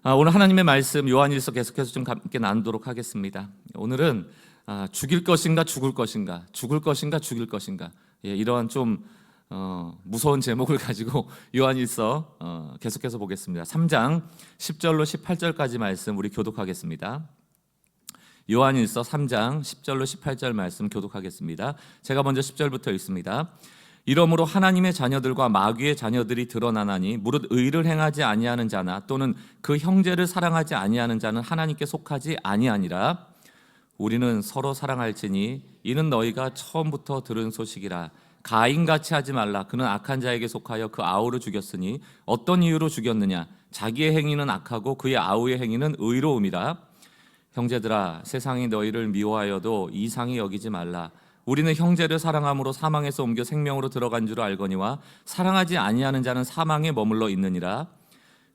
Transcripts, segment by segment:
오늘 하나님의 말씀 요한일서 계속해서 좀 함께 나누도록 하겠습니다. 오늘은 죽일 것인가 죽을 것인가, 죽을 것인가 죽일 것인가, 이러한 좀 무서운 제목을 가지고 요한일서 계속해서 보겠습니다. 3장 10절로 18절까지 말씀 우리 교독하겠습니다. 요한일서 3장 10절로 18절 말씀 교독하겠습니다. 제가 먼저 10절부터 읽습니다. 이러므로 하나님의 자녀들과 마귀의 자녀들이 드러나나니 무릇 의를 행하지 아니하는 자나 또는 그 형제를 사랑하지 아니하는 자는 하나님께 속하지 아니하니라. 우리는 서로 사랑할지니 이는 너희가 처음부터 들은 소식이라. 가인같이 하지 말라. 그는 악한 자에게 속하여 그 아우를 죽였으니 어떤 이유로 죽였느냐? 자기의 행위는 악하고 그의 아우의 행위는 의로움이라. 형제들아, 세상이 너희를 미워하여도 이상히 여기지 말라. 우리는 형제를 사랑함으로 사망에서 옮겨 생명으로 들어간 줄 알거니와 사랑하지 아니하는 자는 사망에 머물러 있느니라.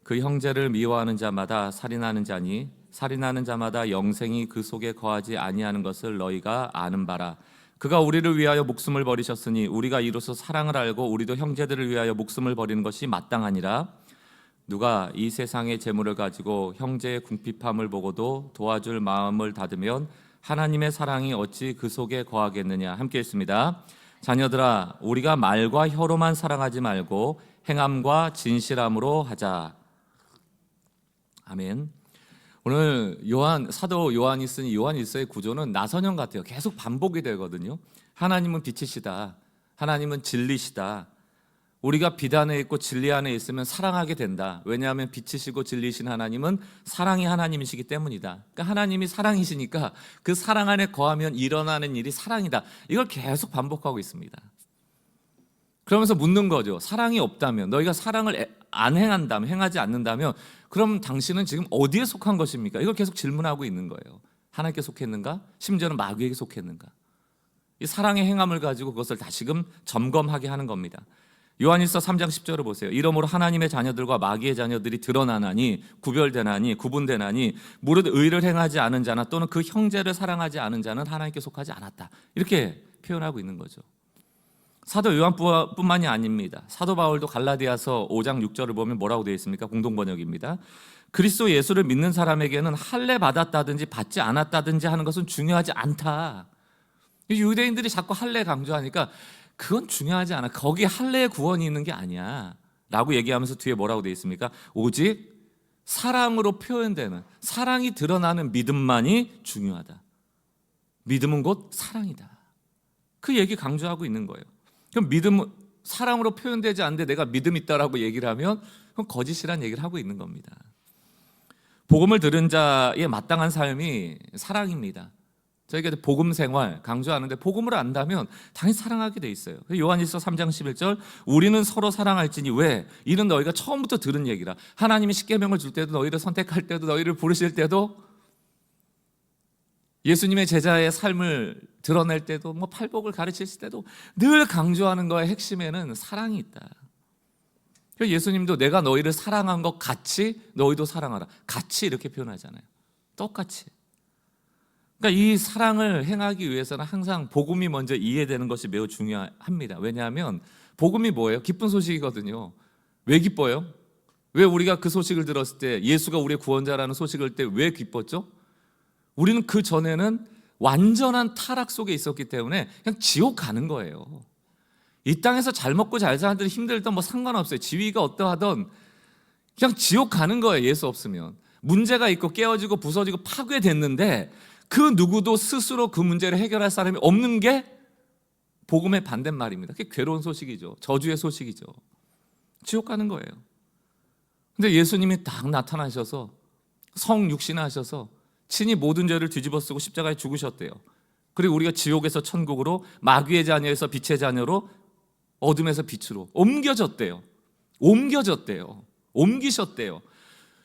그 형제를 미워하는 자마다 살인하는 자니 살인하는 자마다 영생이 그 속에 거하지 아니하는 것을 너희가 아는 바라. 그가 우리를 위하여 목숨을 버리셨으니 우리가 이로써 사랑을 알고 우리도 형제들을 위하여 목숨을 버리는 것이 마땅하니라. 누가 이 세상의 재물을 가지고 형제의 궁핍함을 보고도 도와줄 마음을 닫으면 하나님의 사랑이 어찌 그 속에 거하겠느냐. 함께 읽습니다. 자녀들아, 우리가 말과 혀로만 사랑하지 말고 행함과 진실함으로 하자. 아멘. 오늘 사도 요한이 쓴 요한일서의 구조는 나선형 같아요. 계속 반복이 되거든요. 하나님은 빛이시다. 하나님은 진리시다. 우리가 빛 안에 있고 진리 안에 있으면 사랑하게 된다. 왜냐하면 빛이시고 진리신 하나님은 사랑이 하나님이시기 때문이다. 그러니까 하나님이 사랑이시니까 그 사랑 안에 거하면 일어나는 일이 사랑이다. 이걸 계속 반복하고 있습니다. 그러면서 묻는 거죠. 사랑이 없다면, 너희가 사랑을 안 행하지 않는다면 그럼 당신은 지금 어디에 속한 것입니까? 이걸 계속 질문하고 있는 거예요. 하나님께 속했는가? 심지어는 마귀에게 속했는가? 이 사랑의 행함을 가지고 그것을 다시금 점검하게 하는 겁니다. 요한일서 3장 10절을 보세요. 이러므로 하나님의 자녀들과 마귀의 자녀들이 드러나나니 구별되나니 구분되나니 무릇 의를 행하지 않은 자나 또는 그 형제를 사랑하지 않은 자는 하나님께 속하지 않았다. 이렇게 표현하고 있는 거죠. 사도 요한뿐만이 아닙니다. 사도 바울도 갈라디아서 5장 6절을 보면 뭐라고 되어 있습니까? 공동번역입니다. 그리스도 예수를 믿는 사람에게는 할례 받았다든지 받지 않았다든지 하는 것은 중요하지 않다. 유대인들이 자꾸 할례 강조하니까 그건 중요하지 않아. 거기에 할례의 구원이 있는 게 아니야 라고 얘기하면서 뒤에 뭐라고 되어 있습니까? 오직 사랑으로 표현되는, 사랑이 드러나는 믿음만이 중요하다. 믿음은 곧 사랑이다. 그 얘기 강조하고 있는 거예요. 그럼 믿음은 사랑으로 표현되지 않는데 내가 믿음 있다라고 얘기를 하면 그건 거짓이란 얘기를 하고 있는 겁니다. 복음을 들은 자의 마땅한 삶이 사랑입니다. 저희가 복음 생활 강조하는데 복음을 안다면 당연히 사랑하게 돼 있어요. 요한일서 3장 11절 우리는 서로 사랑할지니 왜? 이는 너희가 처음부터 들은 얘기라. 하나님이 십계명을 줄 때도 너희를 선택할 때도 너희를 부르실 때도 예수님의 제자의 삶을 드러낼 때도 팔복을 가르치실 때도 늘 강조하는 거의 핵심에는 사랑이 있다. 예수님도 내가 너희를 사랑한 것 같이 너희도 사랑하라. 같이 이렇게 표현하잖아요. 똑같이. 그러니까 이 사랑을 행하기 위해서는 항상 복음이 먼저 이해되는 것이 매우 중요합니다. 왜냐하면 복음이 뭐예요? 기쁜 소식이거든요. 왜 기뻐요? 왜 우리가 그 소식을 들었을 때 예수가 우리의 구원자라는 소식을 때 왜 기뻤죠? 우리는 그 전에는 완전한 타락 속에 있었기 때문에 그냥 지옥 가는 거예요. 이 땅에서 잘 먹고 잘 사는 힘들던 상관없어요. 지위가 어떠하던 그냥 지옥 가는 거예요. 예수 없으면. 문제가 있고 깨어지고 부서지고 파괴됐는데 그 누구도 스스로 그 문제를 해결할 사람이 없는 게 복음의 반대말입니다. 그게 괴로운 소식이죠. 저주의 소식이죠. 지옥 가는 거예요. 근데 예수님이 딱 나타나셔서 성육신하셔서 친히 모든 죄를 뒤집어 쓰고 십자가에 죽으셨대요. 그리고 우리가 지옥에서 천국으로, 마귀의 자녀에서 빛의 자녀로, 어둠에서 빛으로 옮기셨대요. 옮기셨대요.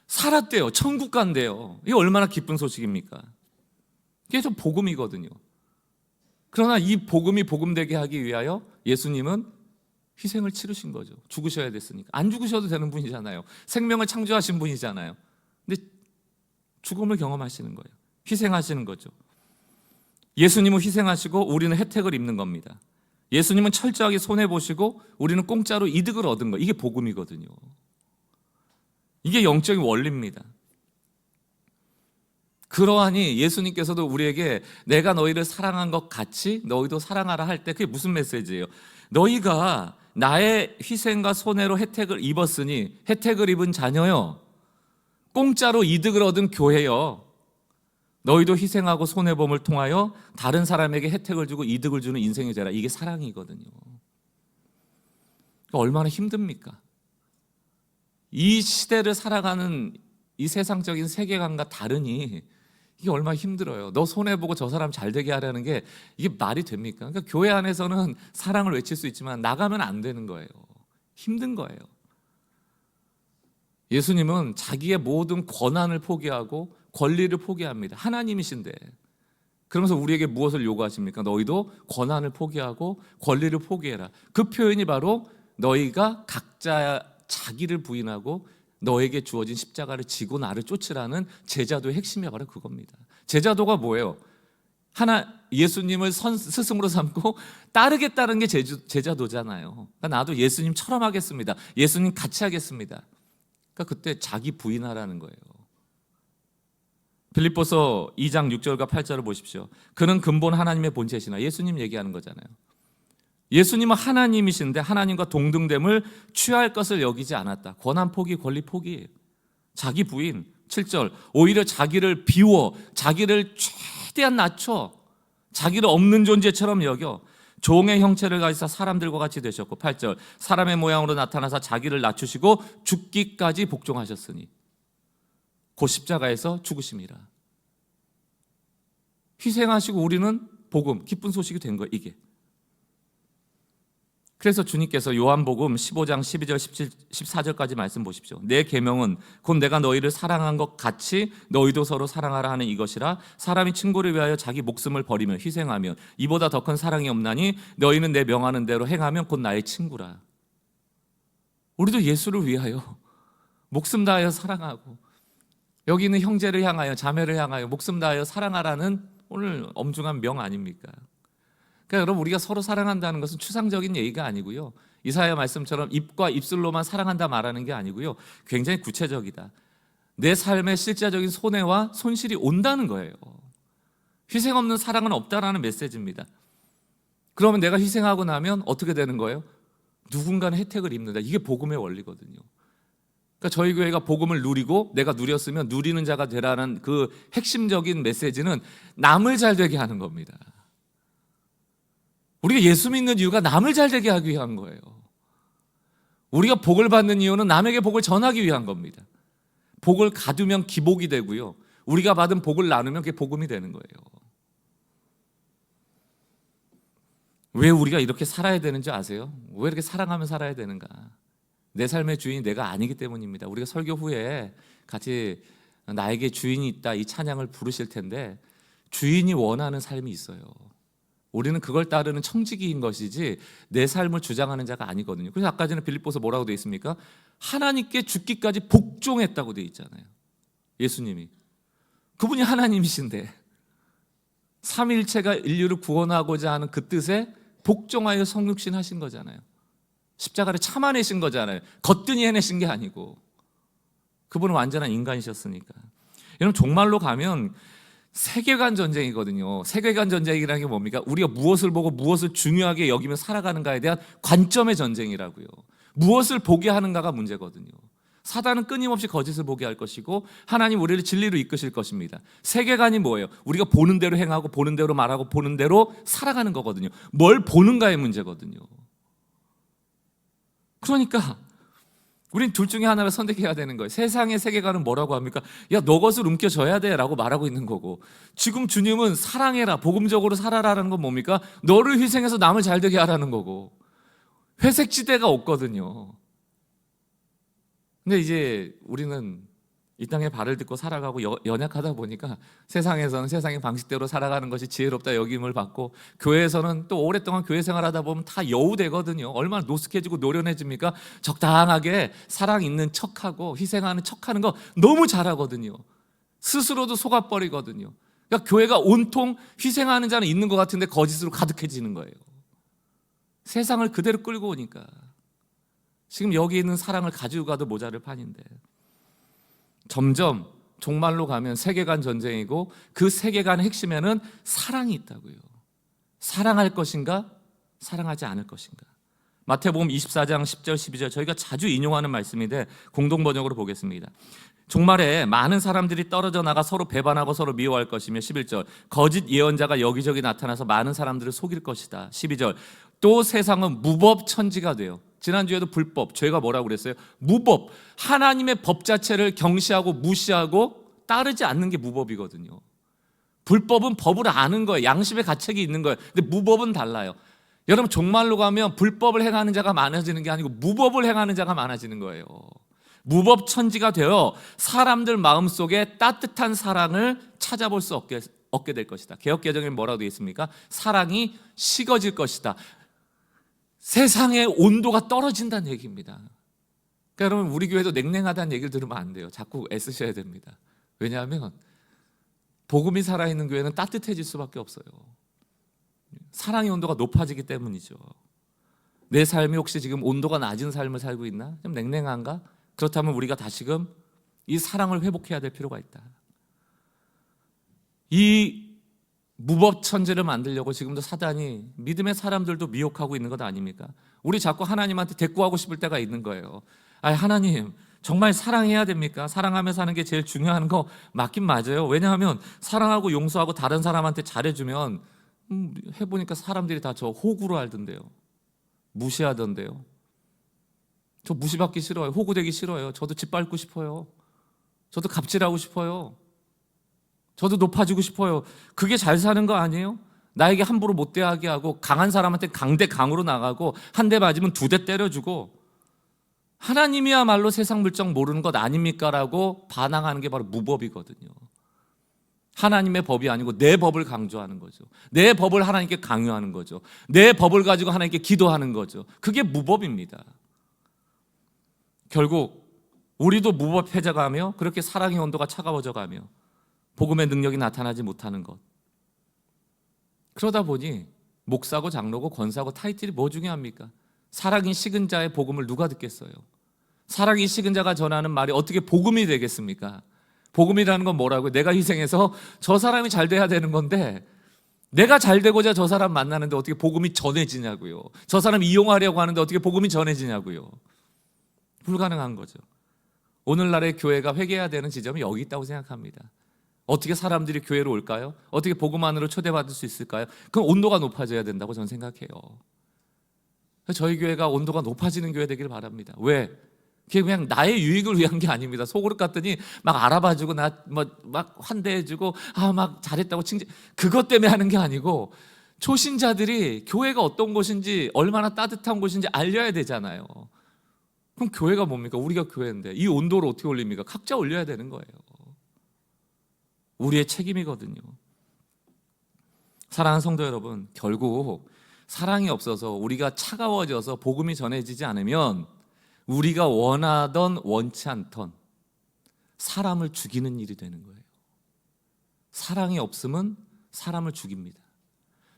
살았대요. 천국 간대요. 이게 얼마나 기쁜 소식입니까? 이게 좀 복음이거든요. 그러나 이 복음이 복음되게 하기 위하여 예수님은 희생을 치르신 거죠. 죽으셔야 됐으니까. 안 죽으셔도 되는 분이잖아요. 생명을 창조하신 분이잖아요. 근데 죽음을 경험하시는 거예요. 희생하시는 거죠. 예수님은 희생하시고 우리는 혜택을 입는 겁니다. 예수님은 철저하게 손해보시고 우리는 공짜로 이득을 얻은 거예요. 이게 복음이거든요. 이게 영적인 원리입니다. 그러하니 예수님께서도 우리에게 내가 너희를 사랑한 것 같이 너희도 사랑하라 할 때 그게 무슨 메시지예요? 너희가 나의 희생과 손해로 혜택을 입었으니, 혜택을 입은 자녀요, 공짜로 이득을 얻은 교회요, 너희도 희생하고 손해봄을 통하여 다른 사람에게 혜택을 주고 이득을 주는 인생이 되라. 이게 사랑이거든요. 얼마나 힘듭니까? 이 시대를 살아가는 이 세상적인 세계관과 다르니 이게 얼마나 힘들어요. 너 손해보고 저 사람 잘 되게 하려는 게 이게 말이 됩니까? 그러니까 교회 안에서는 사랑을 외칠 수 있지만 나가면 안 되는 거예요. 힘든 거예요. 예수님은 자기의 모든 권한을 포기하고 권리를 포기합니다. 하나님이신데 그러면서 우리에게 무엇을 요구하십니까? 너희도 권한을 포기하고 권리를 포기해라. 그 표현이 바로 너희가 각자 자기를 부인하고 너에게 주어진 십자가를 지고 나를 쫓으라는 제자도의 핵심이 바로 그겁니다. 제자도가 뭐예요? 예수님을 스승으로 삼고 따르겠다는 게 제자도잖아요. 그러니까 나도 예수님처럼 하겠습니다. 예수님 같이 하겠습니다. 그러니까 그때 자기 부인하라는 거예요. 빌립보서 2장 6절과 8절을 보십시오. 그는 근본 하나님의 본체시나, 예수님 얘기하는 거잖아요. 예수님은 하나님이신데 하나님과 동등됨을 취할 것을 여기지 않았다. 권한 포기, 권리 포기, 자기 부인. 7절, 오히려 자기를 비워, 자기를 최대한 낮춰, 자기를 없는 존재처럼 여겨 종의 형체를 가지사 사람들과 같이 되셨고, 8절, 사람의 모양으로 나타나사 자기를 낮추시고 죽기까지 복종하셨으니 곧 십자가에서 죽으심이라. 희생하시고 우리는 복음, 기쁜 소식이 된 거예요. 이게. 그래서 주님께서 요한복음 15장 12절 14절까지 말씀 보십시오. 내 계명은 곧 내가 너희를 사랑한 것 같이 너희도 서로 사랑하라 하는 이것이라. 사람이 친구를 위하여 자기 목숨을 버리며 희생하면 이보다 더 큰 사랑이 없나니 너희는 내 명하는 대로 행하면 곧 나의 친구라. 우리도 예수를 위하여 목숨 다하여 사랑하고, 여기 있는 형제를 향하여, 자매를 향하여 목숨 다하여 사랑하라는 오늘 엄중한 명 아닙니까? 그러니까 여러분, 우리가 서로 사랑한다는 것은 추상적인 얘기가 아니고요, 이사야 말씀처럼 입과 입술로만 사랑한다 말하는 게 아니고요, 굉장히 구체적이다. 내 삶에 실제적인 손해와 손실이 온다는 거예요. 희생 없는 사랑은 없다라는 메시지입니다. 그러면 내가 희생하고 나면 어떻게 되는 거예요? 누군가는 혜택을 입는다. 이게 복음의 원리거든요. 그러니까 저희 교회가 복음을 누리고 내가 누렸으면 누리는 자가 되라는 그 핵심적인 메시지는 남을 잘 되게 하는 겁니다. 우리가 예수 믿는 이유가 남을 잘 되게 하기 위한 거예요. 우리가 복을 받는 이유는 남에게 복을 전하기 위한 겁니다. 복을 가두면 기복이 되고요, 우리가 받은 복을 나누면 그게 복음이 되는 거예요. 왜 우리가 이렇게 살아야 되는지 아세요? 왜 이렇게 사랑하며 살아야 되는가? 내 삶의 주인이 내가 아니기 때문입니다. 우리가 설교 후에 같이 나에게 주인이 있다 이 찬양을 부르실 텐데, 주인이 원하는 삶이 있어요. 우리는 그걸 따르는 청지기인 것이지 내 삶을 주장하는 자가 아니거든요. 그래서 아까 전에 빌립보서 뭐라고 되어 있습니까? 하나님께 죽기까지 복종했다고 되어 있잖아요. 예수님이. 그분이 하나님이신데 삼위일체가 인류를 구원하고자 하는 그 뜻에 복종하여 성육신 하신 거잖아요. 십자가를 참아내신 거잖아요. 거뜬히 해내신 게 아니고. 그분은 완전한 인간이셨으니까. 여러분, 종말로 가면 세계관 전쟁이거든요. 세계관 전쟁이라는 게 뭡니까? 우리가 무엇을 보고 무엇을 중요하게 여기며 살아가는가에 대한 관점의 전쟁이라고요. 무엇을 보게 하는가가 문제거든요. 사단은 끊임없이 거짓을 보게 할 것이고 하나님 우리를 진리로 이끄실 것입니다. 세계관이 뭐예요? 우리가 보는 대로 행하고 보는 대로 말하고 보는 대로 살아가는 거거든요. 뭘 보는가의 문제거든요. 그러니까 우린 둘 중에 하나를 선택해야 되는 거예요. 세상의 세계관은 뭐라고 합니까? 야, 너 것을 움켜줘야 돼 라고 말하고 있는 거고, 지금 주님은 사랑해라, 복음적으로 살아라라는 건 뭡니까? 너를 희생해서 남을 잘 되게 하라는 거고, 회색지대가 없거든요. 근데 이제 우리는 이 땅에 발을 딛고 살아가고 연약하다 보니까 세상에서는 세상의 방식대로 살아가는 것이 지혜롭다 여김을 받고, 교회에서는 또 오랫동안 교회 생활하다 보면 다 여우되거든요. 얼마나 노숙해지고 노련해집니까? 적당하게 사랑 있는 척하고 희생하는 척하는 거 너무 잘하거든요. 스스로도 속아버리거든요. 그러니까 교회가 온통 희생하는 자는 있는 것 같은데 거짓으로 가득해지는 거예요. 세상을 그대로 끌고 오니까. 지금 여기 있는 사랑을 가지고 가도 모자를 판인데 점점 종말로 가면 세계관 전쟁이고 그 세계관의 핵심에는 사랑이 있다고요. 사랑할 것인가? 사랑하지 않을 것인가? 마태복음 24장 10절 12절 저희가 자주 인용하는 말씀인데 공동 번역으로 보겠습니다. 종말에 많은 사람들이 떨어져 나가 서로 배반하고 서로 미워할 것이며 11절 거짓 예언자가 여기저기 나타나서 많은 사람들을 속일 것이다. 12절 또 세상은 무법천지가 돼요. 지난주에도 불법, 죄가 뭐라고 그랬어요? 무법, 하나님의 법 자체를 경시하고 무시하고 따르지 않는 게 무법이거든요. 불법은 법을 아는 거예요. 양심의 가책이 있는 거예요. 근데 무법은 달라요. 여러분 종말로 가면 불법을 행하는 자가 많아지는 게 아니고 무법을 행하는 자가 많아지는 거예요. 무법천지가 되어 사람들 마음속에 따뜻한 사랑을 찾아볼 수 없게 될 것이다. 개역개정에 뭐라고 되어 있습니까? 사랑이 식어질 것이다. 세상의 온도가 떨어진다는 얘기입니다. 그러니까 여러분 우리 교회도 냉랭하다는 얘기를 들으면 안 돼요. 자꾸 애쓰셔야 됩니다. 왜냐하면 복음이 살아있는 교회는 따뜻해질 수밖에 없어요. 사랑의 온도가 높아지기 때문이죠. 내 삶이 혹시 지금 온도가 낮은 삶을 살고 있나? 좀 냉랭한가? 그렇다면 우리가 다시금 이 사랑을 회복해야 될 필요가 있다. 이 무법천지를 만들려고 지금도 사단이 믿음의 사람들도 미혹하고 있는 것 아닙니까? 우리 자꾸 하나님한테 대꾸하고 싶을 때가 있는 거예요. 하나님 정말 사랑해야 됩니까? 사랑하며 사는 게 제일 중요한 거 맞긴 맞아요. 왜냐하면 사랑하고 용서하고 다른 사람한테 잘해주면 해보니까 사람들이 다 저 호구로 알던데요. 무시하던데요. 저 무시받기 싫어요. 호구되기 싫어요. 저도 짓밟고 싶어요. 저도 갑질하고 싶어요. 저도 높아지고 싶어요. 그게 잘 사는 거 아니에요? 나에게 함부로 못대하게 하고 강한 사람한테 강대 강으로 나가고 한 대 맞으면 두 대 때려주고 하나님이야말로 세상 물정 모르는 것 아닙니까? 라고 반항하는 게 바로 무법이거든요. 하나님의 법이 아니고 내 법을 강조하는 거죠. 내 법을 하나님께 강요하는 거죠. 내 법을 가지고 하나님께 기도하는 거죠. 그게 무법입니다. 결국 우리도 무법해져가며 그렇게 사랑의 온도가 차가워져가며 복음의 능력이 나타나지 못하는 것. 그러다 보니 목사고 장로고 권사고 타이틀이 뭐 중요합니까? 사랑이 식은 자의 복음을 누가 듣겠어요? 사랑이 식은 자가 전하는 말이 어떻게 복음이 되겠습니까? 복음이라는 건 뭐라고요? 내가 희생해서 저 사람이 잘 돼야 되는 건데 내가 잘 되고자 저 사람 만나는데 어떻게 복음이 전해지냐고요. 저 사람 이용하려고 하는데 어떻게 복음이 전해지냐고요. 불가능한 거죠. 오늘날의 교회가 회개해야 되는 지점이 여기 있다고 생각합니다. 어떻게 사람들이 교회로 올까요? 어떻게 복음 안으로 초대받을 수 있을까요? 그럼 온도가 높아져야 된다고 저는 생각해요. 저희 교회가 온도가 높아지는 교회 되기를 바랍니다. 왜? 그게 그냥 나의 유익을 위한 게 아닙니다. 속으로 갔더니 막 알아봐주고 막 환대해주고 막 잘했다고 칭찬, 그것 때문에 하는 게 아니고 초신자들이 교회가 어떤 곳인지 얼마나 따뜻한 곳인지 알려야 되잖아요. 그럼 교회가 뭡니까? 우리가 교회인데 이 온도를 어떻게 올립니까? 각자 올려야 되는 거예요. 우리의 책임이거든요. 사랑하는 성도 여러분, 결국 사랑이 없어서 우리가 차가워져서 복음이 전해지지 않으면 우리가 원하던 원치 않던 사람을 죽이는 일이 되는 거예요. 사랑이 없으면 사람을 죽입니다.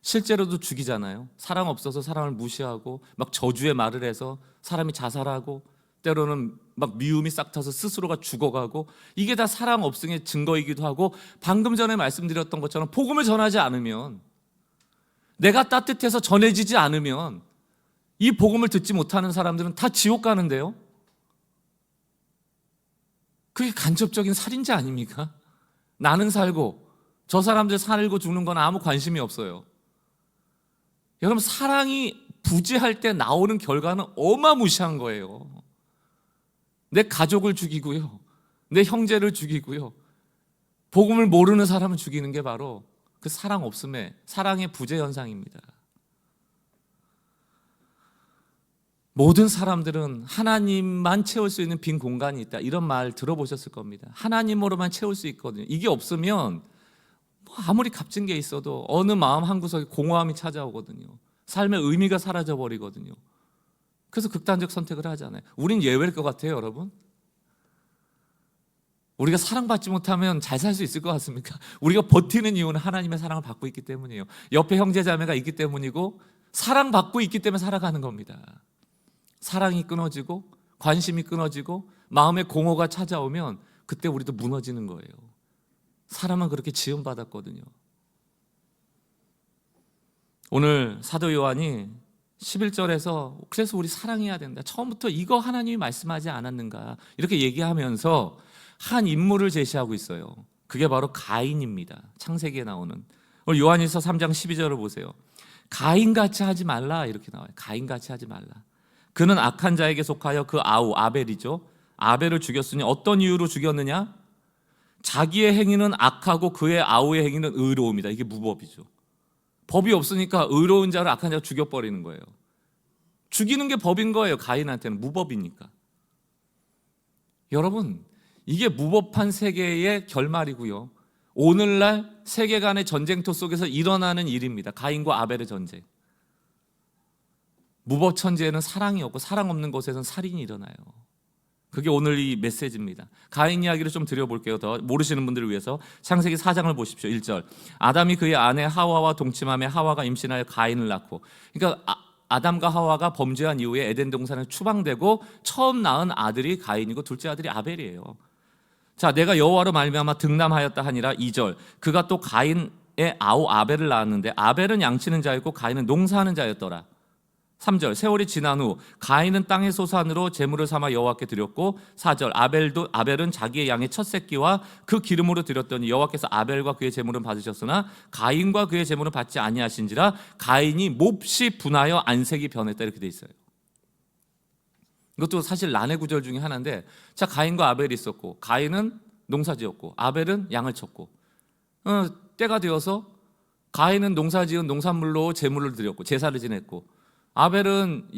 실제로도 죽이잖아요. 사랑 없어서 사람을 무시하고 막 저주의 말을 해서 사람이 자살하고 때로는 막 미움이 싹 타서 스스로가 죽어가고 이게 다 사랑 없음의 증거이기도 하고 방금 전에 말씀드렸던 것처럼 복음을 전하지 않으면 내가 따뜻해서 전해지지 않으면 이 복음을 듣지 못하는 사람들은 다 지옥 가는데요. 그게 간접적인 살인자 아닙니까? 나는 살고 저 사람들 살고 죽는 건 아무 관심이 없어요. 여러분 사랑이 부재할 때 나오는 결과는 어마무시한 거예요. 내 가족을 죽이고요. 내 형제를 죽이고요. 복음을 모르는 사람을 죽이는 게 바로 그 사랑 없음의 사랑의 부재 현상입니다. 모든 사람들은 하나님만 채울 수 있는 빈 공간이 있다. 이런 말 들어보셨을 겁니다. 하나님으로만 채울 수 있거든요. 이게 없으면 아무리 값진 게 있어도 어느 마음 한구석에 공허함이 찾아오거든요. 삶의 의미가 사라져버리거든요. 그래서 극단적 선택을 하잖아요. 우린 예외일 것 같아요, 여러분. 우리가 사랑받지 못하면 잘 살 수 있을 것 같습니까? 우리가 버티는 이유는 하나님의 사랑을 받고 있기 때문이에요. 옆에 형제자매가 있기 때문이고 사랑받고 있기 때문에 살아가는 겁니다. 사랑이 끊어지고 관심이 끊어지고 마음의 공허가 찾아오면 그때 우리도 무너지는 거예요. 사람은 그렇게 지음받았거든요. 오늘 사도 요한이 11절에서 그래서 우리 사랑해야 된다. 처음부터 이거 하나님이 말씀하지 않았는가 이렇게 얘기하면서 한 인물을 제시하고 있어요. 그게 바로 가인입니다. 창세기에 나오는. 오늘 요한일서 3장 12절을 보세요. 가인같이 하지 말라 이렇게 나와요. 가인같이 하지 말라. 그는 악한 자에게 속하여 그 아우 아벨이죠. 아벨을 죽였으니 어떤 이유로 죽였느냐? 자기의 행위는 악하고 그의 아우의 행위는 의로움이다. 이게 무법이죠. 법이 없으니까 의로운 자를 악한 자가 죽여버리는 거예요. 죽이는 게 법인 거예요. 가인한테는 무법이니까. 여러분, 이게 무법한 세계의 결말이고요. 오늘날 세계 간의 전쟁터 속에서 일어나는 일입니다. 가인과 아벨의 전쟁. 무법 천지에는 사랑이 없고 사랑 없는 곳에서는 살인이 일어나요. 그게 오늘 이 메시지입니다. 가인 이야기를 좀 드려볼게요. 더 모르시는 분들을 위해서 창세기 4장을 보십시오. 1절. 아담이 그의 아내 하와와 동침하며 하와가 임신하여 가인을 낳고, 그러니까 아담과 하와가 범죄한 이후에 에덴 동산에 추방되고 처음 낳은 아들이 가인이고 둘째 아들이 아벨이에요. 자, 내가 여호와로 말미암아 득남하였다 하니라. 2절. 그가 또 가인의 아우 아벨을 낳았는데 아벨은 양치는 자였고 가인은 농사하는 자였더라. 3절. 세월이 지난 후 가인은 땅의 소산으로 제물을 삼아 여호와께 드렸고 4절. 아벨은 자기의 양의 첫 새끼와 그 기름으로 드렸더니 여호와께서 아벨과 그의 제물은 받으셨으나 가인과 그의 제물은 받지 아니하신지라. 가인이 몹시 분하여 안색이 변했다. 이렇게 돼 있어요. 이것도 사실 난해 구절 중에 하나인데, 자, 가인과 아벨이 있었고 가인은 농사지었고 아벨은 양을 쳤고 때가 되어서 가인은 농사지은 농산물로 제물을 드렸고 제사를 지냈고 아벨은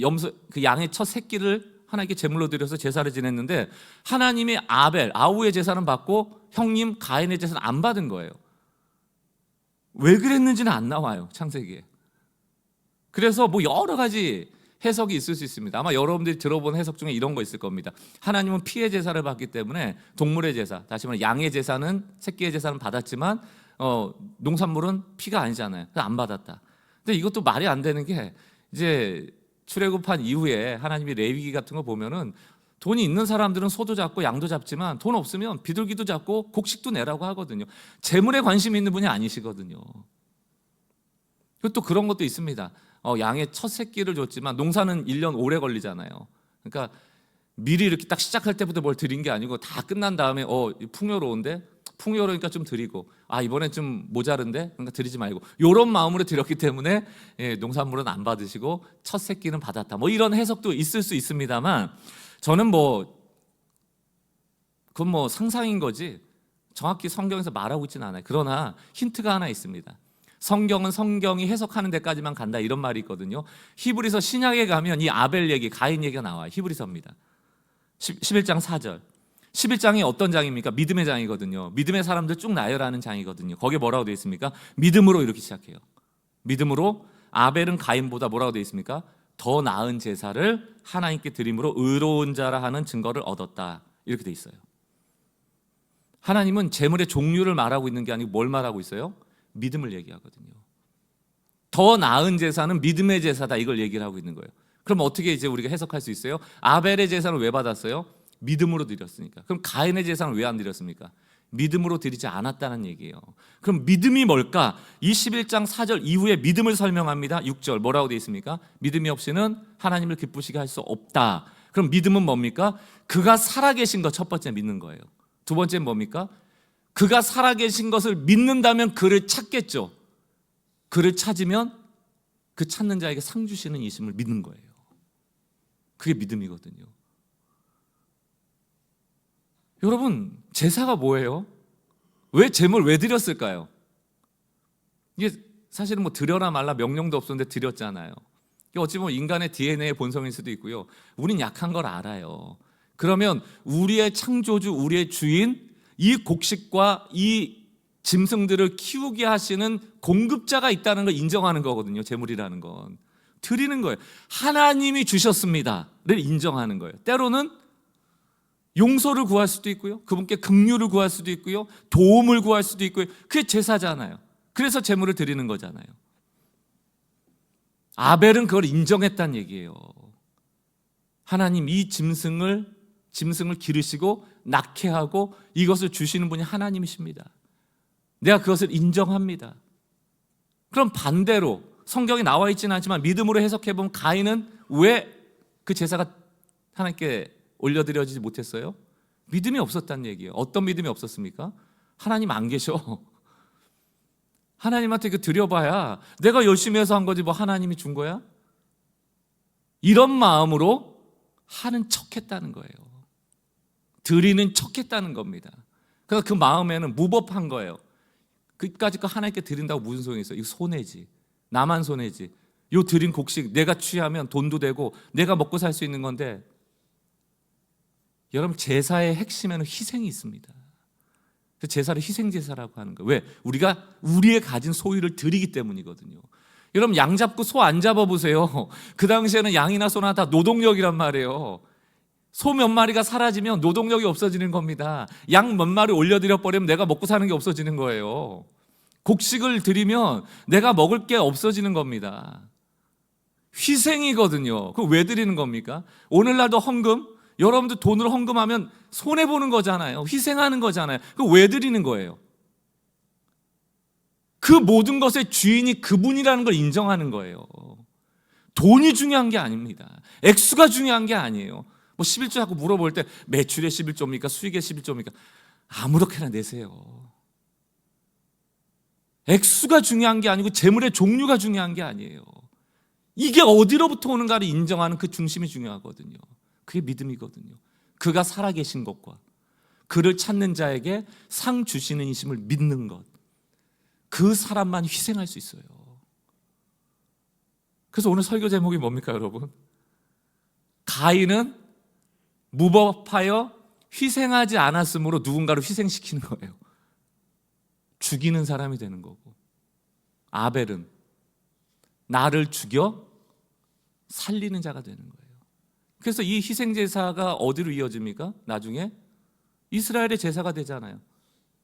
그 양의 첫 새끼를 하나님께 제물로 드려서 제사를 지냈는데 하나님이 아벨, 아우의 제사는 받고 형님 가인의 제사는 안 받은 거예요. 왜 그랬는지는 안 나와요, 창세기에. 그래서 뭐 여러 가지 해석이 있을 수 있습니다. 아마 여러분들이 들어본 해석 중에 이런 거 있을 겁니다. 하나님은 피의 제사를 받기 때문에 동물의 제사, 다시 말해 양의 제사는, 새끼의 제사는 받았지만 농산물은 피가 아니잖아요. 그래서 안 받았다. 근데 이것도 말이 안 되는 게, 이제 출애굽한 이후에 하나님이 레위기 같은 거 보면은 돈이 있는 사람들은 소도 잡고 양도 잡지만 돈 없으면 비둘기도 잡고 곡식도 내라고 하거든요. 재물에 관심이 있는 분이 아니시거든요. 그리고 또 그런 것도 있습니다. 양의 첫 새끼를 줬지만 농사는 1년 오래 걸리잖아요. 그러니까 미리 이렇게 딱 시작할 때부터 뭘 드린 게 아니고 다 끝난 다음에 풍요로운데? 풍요로우니까 좀 드리고, 이번엔 좀 모자른데? 그러니까 드리지 말고, 이런 마음으로 드렸기 때문에 농산물은 안 받으시고 첫 새끼는 받았다. 뭐 이런 해석도 있을 수 있습니다만, 저는 그건 상상인 거지 정확히 성경에서 말하고 있지는 않아요. 그러나 힌트가 하나 있습니다. 성경은 성경이 해석하는 데까지만 간다, 이런 말이 있거든요. 히브리서 신약에 가면 이 아벨 얘기, 가인 얘기가 나와요. 히브리서입니다. 11장 4절. 11장이 어떤 장입니까? 믿음의 장이거든요. 믿음의 사람들 쭉 나열하는 장이거든요. 거기에 뭐라고 되어 있습니까? 믿음으로 이렇게 시작해요. 믿음으로 아벨은 가인보다 뭐라고 되어 있습니까? 더 나은 제사를 하나님께 드림으로 의로운 자라 하는 증거를 얻었다, 이렇게 되어 있어요. 하나님은 제물의 종류를 말하고 있는 게 아니고 뭘 말하고 있어요? 믿음을 얘기하거든요. 더 나은 제사는 믿음의 제사다, 이걸 얘기를 하고 있는 거예요. 그럼 어떻게 이제 우리가 해석할 수 있어요? 아벨의 제사는 왜 받았어요? 믿음으로 드렸으니까. 그럼 가인의 제사는 왜 안 드렸습니까? 믿음으로 드리지 않았다는 얘기예요. 그럼 믿음이 뭘까? 21장 4절 이후에 믿음을 설명합니다. 6절 뭐라고 되어 있습니까? 믿음이 없이는 하나님을 기쁘시게 할 수 없다. 그럼 믿음은 뭡니까? 그가 살아계신 것, 첫 번째 믿는 거예요. 두 번째는 뭡니까? 그가 살아계신 것을 믿는다면 그를 찾겠죠. 그를 찾으면 그 찾는 자에게 상 주시는 이심을 믿는 거예요. 그게 믿음이거든요. 여러분, 제사가 뭐예요? 왜 제물 왜 드렸을까요? 이게 사실은 드려라 말라 명령도 없었는데 드렸잖아요. 이게 어찌 보면 인간의 DNA의 본성일 수도 있고요. 우린 약한 걸 알아요. 그러면 우리의 창조주, 우리의 주인, 이 곡식과 이 짐승들을 키우게 하시는 공급자가 있다는 걸 인정하는 거거든요. 제물이라는 건 드리는 거예요. 하나님이 주셨습니다를 인정하는 거예요. 때로는 용서를 구할 수도 있고요, 그분께 긍휼을 구할 수도 있고요, 도움을 구할 수도 있고요. 그게 제사잖아요. 그래서 제물을 드리는 거잖아요. 아벨은 그걸 인정했다는 얘기예요. 하나님, 이 짐승을 짐승을 기르시고 낳게 하고 이것을 주시는 분이 하나님이십니다. 내가 그것을 인정합니다. 그럼 반대로 성경에 나와 있지는 않지만 믿음으로 해석해보면 가인은 왜 그 제사가 하나님께 올려드려지지 못했어요? 믿음이 없었다는 얘기예요. 어떤 믿음이 없었습니까? 하나님 안 계셔. 하나님한테 그 드려봐야 내가 열심히 해서 한 거지 뭐 하나님이 준 거야? 이런 마음으로 하는 척했다는 거예요. 드리는 척했다는 겁니다. 그래서 그 마음에는 무법한 거예요. 그까짓 거 하나님께 드린다고 무슨 소용이 있어요? 이거 손해지. 나만 손해지. 요 드린 곡식 내가 취하면 돈도 되고 내가 먹고 살 수 있는 건데, 여러분 제사의 핵심에는 희생이 있습니다. 그래서 제사를 희생제사라고 하는 거예요. 왜? 우리가 우리의 가진 소유를 드리기 때문이거든요. 여러분 양 잡고 소 안 잡아보세요. 그 당시에는 양이나 소나 다 노동력이란 말이에요. 소 몇 마리가 사라지면 노동력이 없어지는 겁니다. 양 몇 마리 올려드려 버리면 내가 먹고 사는 게 없어지는 거예요. 곡식을 드리면 내가 먹을 게 없어지는 겁니다. 희생이거든요. 그거 왜 드리는 겁니까? 오늘날도 헌금, 여러분들 돈으로 헌금하면 손해보는 거잖아요. 희생하는 거잖아요. 그거 왜 드리는 거예요? 그 모든 것의 주인이 그분이라는 걸 인정하는 거예요. 돈이 중요한 게 아닙니다. 액수가 중요한 게 아니에요. 뭐 11조 자꾸 물어볼 때 매출의 11조입니까? 수익의 11조입니까? 아무렇게나 내세요. 액수가 중요한 게 아니고 재물의 종류가 중요한 게 아니에요. 이게 어디로부터 오는가를 인정하는 그 중심이 중요하거든요. 그게 믿음이거든요. 그가 살아계신 것과 그를 찾는 자에게 상 주시는 이심을 믿는 것, 그 사람만 희생할 수 있어요. 그래서 오늘 설교 제목이 뭡니까 여러분? 가인은 무법하여 희생하지 않았으므로 누군가를 희생시키는 거예요. 죽이는 사람이 되는 거고, 아벨은 나를 죽여 살리는 자가 되는 거예요. 그래서 이 희생제사가 어디로 이어집니까? 나중에 이스라엘의 제사가 되잖아요.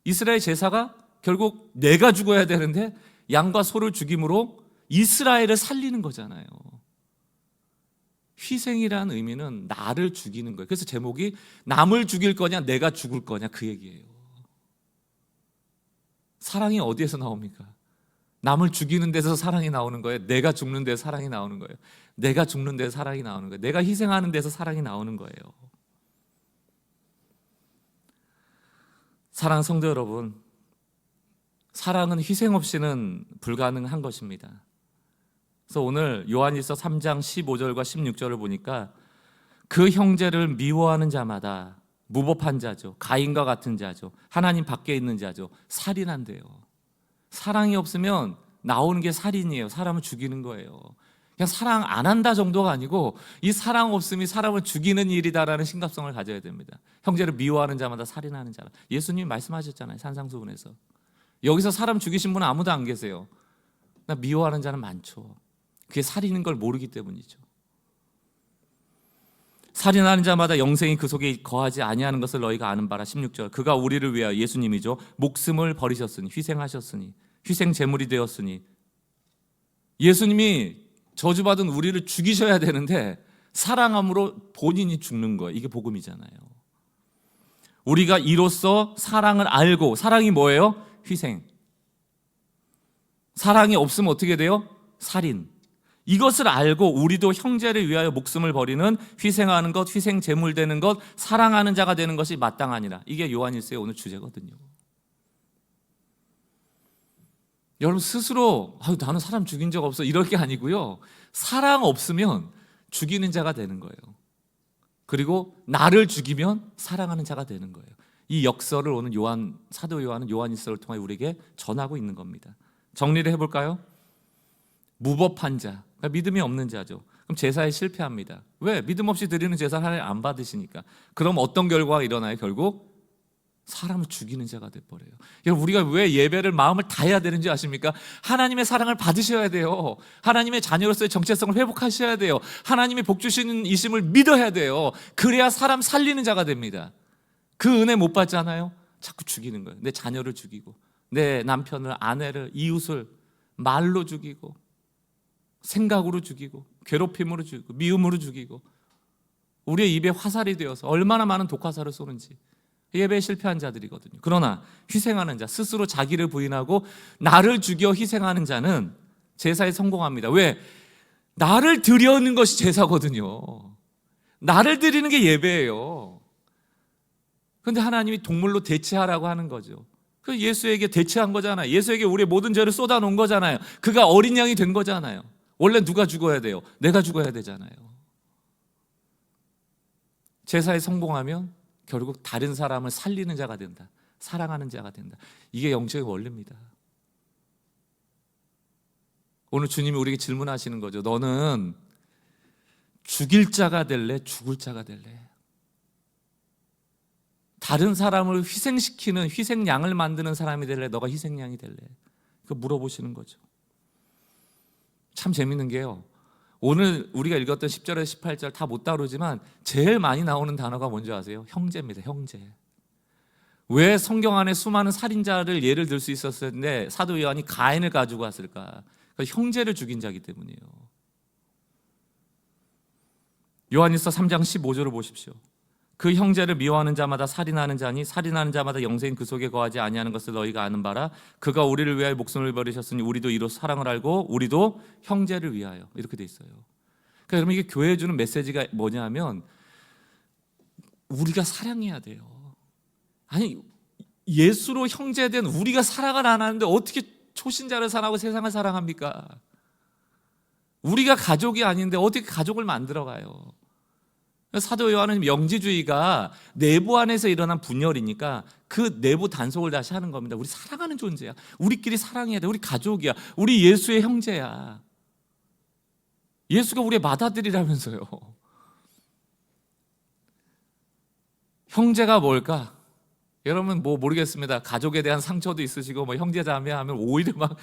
이스라엘 제사가 결국 내가 죽어야 되는데 양과 소를 죽임으로 이스라엘을 살리는 거잖아요. 희생이라는 의미는 나를 죽이는 거예요. 그래서 제목이 남을 죽일 거냐 내가 죽을 거냐 그 얘기예요. 사랑이 어디에서 나옵니까? 남을 죽이는 데서 사랑이 나오는 거예요? 내가 죽는 데서 사랑이 나오는 거예요? 내가 죽는 데서 사랑이 나오는 거예요? 내가 희생하는 데서 사랑이 나오는 거예요. 사랑하는 성도 여러분, 사랑은 희생 없이는 불가능한 것입니다. 그래서 오늘 요한일서 3장 15절과 16절을 보니까 그 형제를 미워하는 자마다 무법한 자죠. 가인과 같은 자죠. 하나님 밖에 있는 자죠. 살인한대요. 사랑이 없으면 나오는 게 살인이에요. 사람을 죽이는 거예요. 그냥 사랑 안 한다 정도가 아니고 이 사랑 없음이 사람을 죽이는 일이다라는 심각성을 가져야 됩니다. 형제를 미워하는 자마다 살인하는 자라. 예수님이 말씀하셨잖아요. 산상수훈에서. 여기서 사람 죽이신 분은 아무도 안 계세요. 나 미워하는 자는 많죠. 그게 살인인 걸 모르기 때문이죠. 살인하는 자마다 영생이 그 속에 거하지 아니하는 것을 너희가 아는 바라. 16절. 그가 우리를 위하여, 예수님이죠, 목숨을 버리셨으니, 희생하셨으니, 희생 제물이 되었으니. 예수님이 저주받은 우리를 죽이셔야 되는데 사랑함으로 본인이 죽는 거예요. 이게 복음이잖아요. 우리가 이로써 사랑을 알고, 사랑이 뭐예요? 희생. 사랑이 없으면 어떻게 돼요? 살인. 이것을 알고 우리도 형제를 위하여 목숨을 버리는, 희생하는 것, 희생 제물 되는 것, 사랑하는 자가 되는 것이 마땅하니라. 이게 요한일서의 오늘 주제거든요. 여러분 스스로 나는 사람 죽인 적 없어 이럴 게 아니고요. 사랑 없으면 죽이는 자가 되는 거예요. 그리고 나를 죽이면 사랑하는 자가 되는 거예요. 이 역설을 오늘 사도 요한은 요한일서를 통해 우리에게 전하고 있는 겁니다. 정리를 해볼까요? 무법한 자, 그러니까 믿음이 없는 자죠. 그럼 제사에 실패합니다. 왜? 믿음 없이 드리는 제사를 하나님 안 받으시니까. 그럼 어떤 결과가 일어나요? 결국 사람을 죽이는 자가 돼버려요. 여러분 우리가 왜 예배를 마음을 다해야 되는지 아십니까? 하나님의 사랑을 받으셔야 돼요. 하나님의 자녀로서의 정체성을 회복하셔야 돼요. 하나님이 복 주시는 이심을 믿어야 돼요. 그래야 사람 살리는 자가 됩니다. 그 은혜 못 받잖아요. 자꾸 죽이는 거예요. 내 자녀를 죽이고, 내 남편을, 아내를, 이웃을 말로 죽이고, 생각으로 죽이고, 괴롭힘으로 죽이고, 미움으로 죽이고, 우리의 입에 화살이 되어서 얼마나 많은 독화살을 쏘는지. 예배에 실패한 자들이거든요. 그러나 희생하는 자, 스스로 자기를 부인하고 나를 죽여 희생하는 자는 제사에 성공합니다. 왜? 나를 드리는 것이 제사거든요. 나를 드리는 게 예배예요. 그런데 하나님이 동물로 대체하라고 하는 거죠. 그 예수에게 대체한 거잖아요. 예수에게 우리의 모든 죄를 쏟아놓은 거잖아요. 그가 어린 양이 된 거잖아요. 원래 누가 죽어야 돼요? 내가 죽어야 되잖아요. 제사에 성공하면 결국 다른 사람을 살리는 자가 된다. 사랑하는 자가 된다. 이게 영적인 원리입니다. 오늘 주님이 우리에게 질문하시는 거죠. 너는 죽일 자가 될래? 죽을 자가 될래? 다른 사람을 희생시키는 희생양을 만드는 사람이 될래? 너가 희생양이 될래? 그거 물어보시는 거죠. 참 재밌는 게요, 오늘 우리가 읽었던 10절에서 18절 다 못 다루지만 제일 많이 나오는 단어가 뭔지 아세요? 형제입니다. 형제. 왜 성경 안에 수많은 살인자를 예를 들 수 있었을 텐데 사도 요한이 가인을 가지고 왔을까? 그러니까 형제를 죽인 자이기 때문이에요. 요한일서 3장 15절을 보십시오. 그 형제를 미워하는 자마다 살인하는 자니 살인하는 자마다 영생인 그 속에 거하지 아니하는 것을 너희가 아는 바라. 그가 우리를 위하여 목숨을 버리셨으니 우리도 이로 사랑을 알고 우리도 형제를 위하여. 이렇게 돼 있어요. 그러니까 여러분, 이게 교회에 주는 메시지가 뭐냐면 우리가 사랑해야 돼요. 아니, 예수로 형제된 우리가 사랑을 안 하는데 어떻게 초신자를 사랑하고 세상을 사랑합니까? 우리가 가족이 아닌데 어떻게 가족을 만들어가요? 사도 요한은 영지주의가 내부 안에서 일어난 분열이니까 그 내부 단속을 다시 하는 겁니다. 우리 사랑하는 존재야. 우리끼리 사랑해야 돼. 우리 가족이야. 우리 예수의 형제야. 예수가 우리의 맏아들이라면서요. 형제가 뭘까? 여러분 뭐 모르겠습니다. 가족에 대한 상처도 있으시고 뭐 형제 자매 하면 오히려 막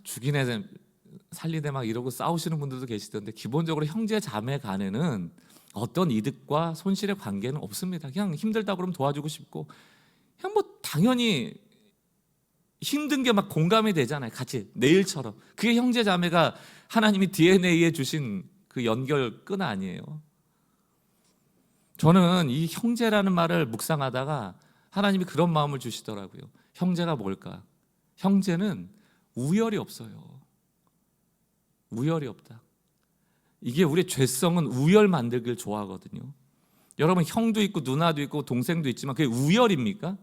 죽이네 살리네 막 이러고 싸우시는 분들도 계시던데, 기본적으로 형제 자매 간에는 어떤 이득과 손실의 관계는 없습니다. 그냥 힘들다 그러면 도와주고 싶고, 그냥 뭐 당연히 힘든 게 막 공감이 되잖아요. 같이 내일처럼. 그게 형제 자매가 하나님이 DNA에 주신 그 연결끈 아니에요. 저는 이 형제라는 말을 묵상하다가 하나님이 그런 마음을 주시더라고요. 형제가 뭘까? 형제는 우열이 없어요. 우열이 없다. 이게 우리의 죄성은 우열 만들기를 좋아하거든요. 여러분, 형도 있고 누나도 있고 동생도 있지만 그게 우열입니까?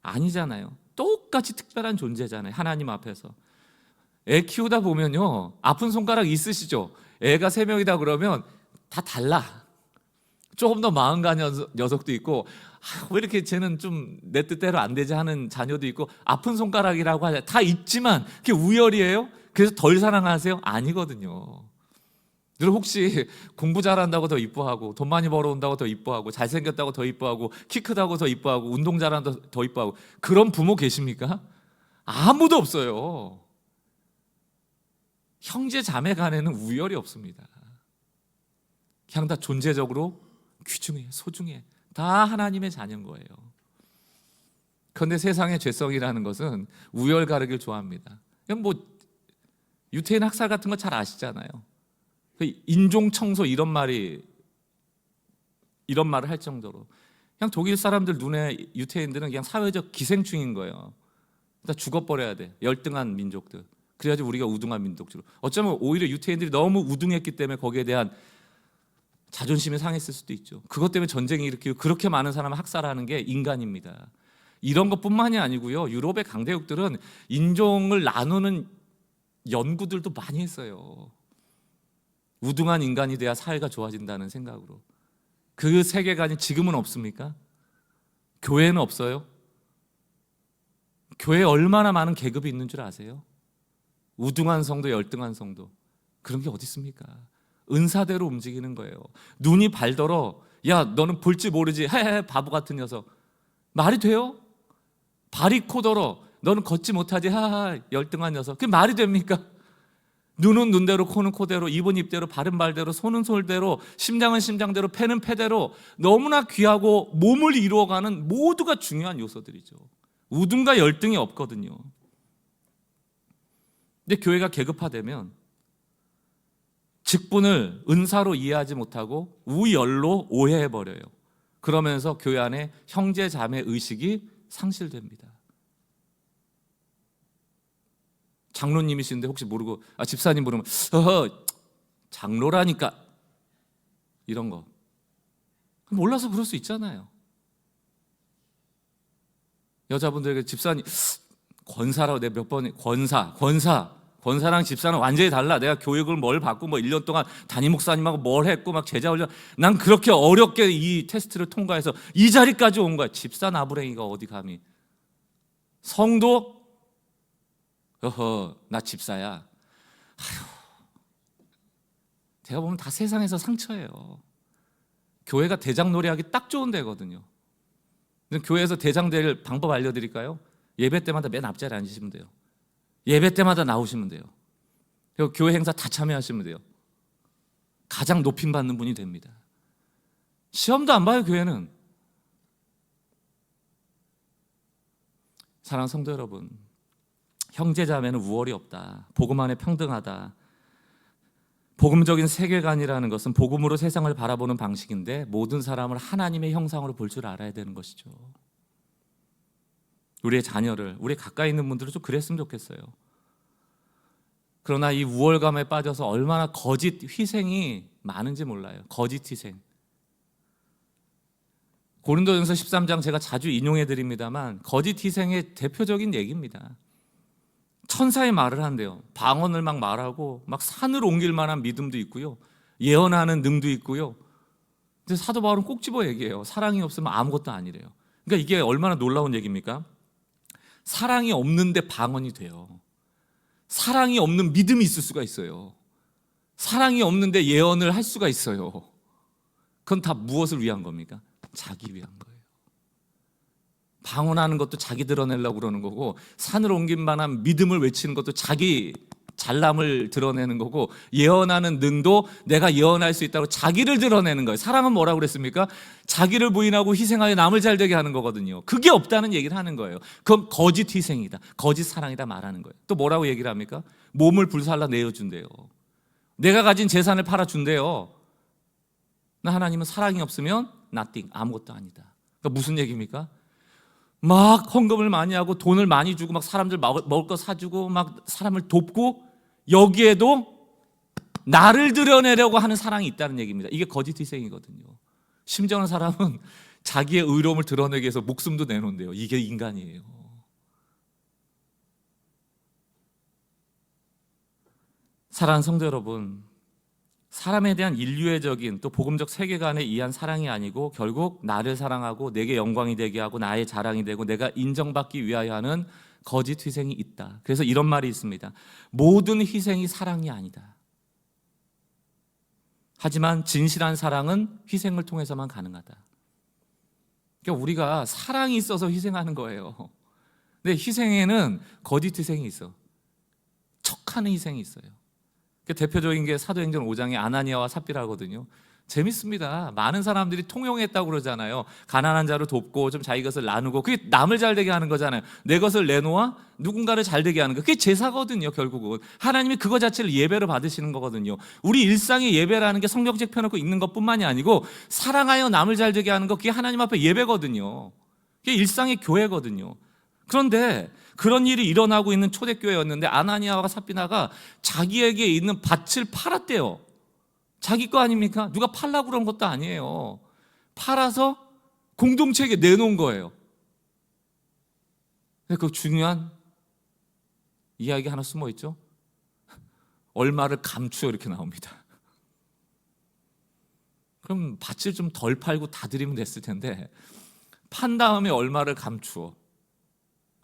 아니잖아요. 똑같이 특별한 존재잖아요. 하나님 앞에서. 애 키우다 보면요, 아픈 손가락 있으시죠? 애가 3명이다 그러면 다 달라. 조금 더 마음 가는 녀석도 있고, 왜 이렇게 쟤는 좀 내 뜻대로 안 되지 하는 자녀도 있고, 아픈 손가락이라고 하자. 다 있지만 그게 우열이에요? 그래서 덜 사랑하세요? 아니거든요. 여러분, 혹시 공부 잘한다고 더 이뻐하고, 돈 많이 벌어온다고 더 이뻐하고, 잘생겼다고 더 이뻐하고, 키 크다고 더 이뻐하고, 운동 잘한다고 더 이뻐하고, 그런 부모 계십니까? 아무도 없어요. 형제 자매 간에는 우열이 없습니다. 그냥 다 존재적으로 귀중해, 소중해. 다 하나님의 자녀인 거예요. 그런데 세상의 죄성이라는 것은 우열 가르기를 좋아합니다. 그냥 뭐 유태인 학살 같은 거 잘 아시잖아요. 인종 청소 이런 말을 할 정도로 그냥 독일 사람들 눈에 유태인들은 그냥 사회적 기생충인 거예요. 다 죽어버려야 돼. 열등한 민족들. 그래야지 우리가 우등한 민족으로. 어쩌면 오히려 유태인들이 너무 우등했기 때문에 거기에 대한 자존심이 상했을 수도 있죠. 그것 때문에 전쟁이 일으키고 그렇게 많은 사람을 학살하는 게 인간입니다. 이런 것뿐만이 아니고요, 유럽의 강대국들은 인종을 나누는 연구들도 많이 했어요. 우등한 인간이 돼야 사회가 좋아진다는 생각으로. 그 세계관이 지금은 없습니까? 교회는 없어요? 교회에 얼마나 많은 계급이 있는 줄 아세요? 우등한 성도, 열등한 성도, 그런 게 어디 있습니까? 은사대로 움직이는 거예요. 눈이 발더러 야 너는 볼지 모르지 헤헤 바보 같은 녀석, 말이 돼요? 발이 코더러 너는 걷지 못하지 하하 열등한 녀석, 그게 말이 됩니까? 눈은 눈대로, 코는 코대로, 입은 입대로, 발은 발대로, 손은 손대로, 심장은 심장대로, 폐는 폐대로 너무나 귀하고 몸을 이루어가는 모두가 중요한 요소들이죠. 우등과 열등이 없거든요. 근데 교회가 계급화되면 직분을 은사로 이해하지 못하고 우열로 오해해버려요. 그러면서 교회 안에 형제 자매 의식이 상실됩니다. 장로님이신데 혹시 모르고 집사님 부르면 장로라니까 이런 거 몰라서 그럴 수 있잖아요. 여자분들에게 집사님 권사라고 내가 몇 번 권사랑 집사는 완전히 달라. 내가 교육을 뭘 받고 1년 동안 담임 목사님하고 뭘 했고 막 제자 훈련, 난 그렇게 어렵게 이 테스트를 통과해서 이 자리까지 온 거야. 집사 나부랭이가 어디 감히. 성도 나 집사야. 제가 보면 다 세상에서 상처예요. 교회가 대장 놀이하기 딱 좋은 데거든요. 교회에서 대장 될 방법 알려드릴까요? 예배 때마다 맨 앞자리에 앉으시면 돼요. 예배 때마다 나오시면 돼요. 그리고 교회 행사 다 참여하시면 돼요. 가장 높임 받는 분이 됩니다. 시험도 안 봐요, 교회는. 사랑하는 성도 여러분, 형제자매는 우월이 없다. 복음 안에 평등하다. 복음적인 세계관이라는 것은 복음으로 세상을 바라보는 방식인데 모든 사람을 하나님의 형상으로 볼 줄 알아야 되는 것이죠. 우리의 자녀를, 우리 가까이 있는 분들은 좀 그랬으면 좋겠어요. 그러나 이 우월감에 빠져서 얼마나 거짓 희생이 많은지 몰라요. 거짓 희생. 고린도전서 13장 제가 자주 인용해 드립니다만 거짓 희생의 대표적인 얘기입니다. 천사의 말을 한대요. 방언을 막 말하고 막 산을 옮길 만한 믿음도 있고요. 예언하는 능도 있고요. 근데 사도 바울은 꼭 집어 얘기해요. 사랑이 없으면 아무것도 아니래요. 그러니까 이게 얼마나 놀라운 얘기입니까? 사랑이 없는데 방언이 돼요. 사랑이 없는 믿음이 있을 수가 있어요. 사랑이 없는데 예언을 할 수가 있어요. 그건 다 무엇을 위한 겁니까? 자기 위한 거예요. 방언하는 것도 자기 드러내려고 그러는 거고, 산을 옮긴 만한 믿음을 외치는 것도 자기 잘남을 드러내는 거고, 예언하는 능도 내가 예언할 수 있다고 자기를 드러내는 거예요. 사랑은 뭐라고 그랬습니까? 자기를 부인하고 희생하여 남을 잘되게 하는 거거든요. 그게 없다는 얘기를 하는 거예요. 그건 거짓 희생이다, 거짓 사랑이다 말하는 거예요. 또 뭐라고 얘기를 합니까? 몸을 불살라 내어준대요. 내가 가진 재산을 팔아준대요. 나 하나님은 사랑이 없으면 nothing, 아무것도 아니다. 그러니까 무슨 얘기입니까? 막 헌금을 많이 하고 돈을 많이 주고 막 사람들 먹을 거 사주고 막 사람을 돕고 여기에도 나를 드러내려고 하는 사랑이 있다는 얘기입니다. 이게 거짓 희생이거든요. 심정한 사람은 자기의 의로움을 드러내기 위해서 목숨도 내놓는데요. 이게 인간이에요. 사랑하는 성도 여러분, 사람에 대한 인류애적인 또 복음적 세계관에 의한 사랑이 아니고 결국 나를 사랑하고 내게 영광이 되게 하고 나의 자랑이 되고 내가 인정받기 위하여 하는 거짓 희생이 있다. 그래서 이런 말이 있습니다. 모든 희생이 사랑이 아니다. 하지만 진실한 사랑은 희생을 통해서만 가능하다. 그러니까 우리가 사랑이 있어서 희생하는 거예요. 근데 희생에는 거짓 희생이 있어. 척하는 희생이 있어요. 대표적인 게 사도행전 5장의 아나니아와 삽비라거든요. 재밌습니다. 많은 사람들이 통용했다고 그러잖아요. 가난한 자를 돕고 좀 자기 것을 나누고, 그게 남을 잘되게 하는 거잖아요. 내 것을 내놓아 누군가를 잘되게 하는 거, 그게 제사거든요. 결국은 하나님이 그거 자체를 예배로 받으시는 거거든요. 우리 일상의 예배라는 게 성경책 펴놓고 읽는 것뿐만이 아니고 사랑하여 남을 잘되게 하는 거, 그게 하나님 앞에 예배거든요. 그게 일상의 교회거든요. 그런데 그런 일이 일어나고 있는 초대교회였는데 아나니아와 삽비나가 자기에게 있는 밭을 팔았대요. 자기 거 아닙니까? 누가 팔라고 그런 것도 아니에요. 팔아서 공동체에게 내놓은 거예요. 그 중요한 이야기 하나 숨어 있죠. 얼마를 감추어 이렇게 나옵니다. 그럼 밭을 좀 덜 팔고 다 드리면 됐을 텐데 판 다음에 얼마를 감추어.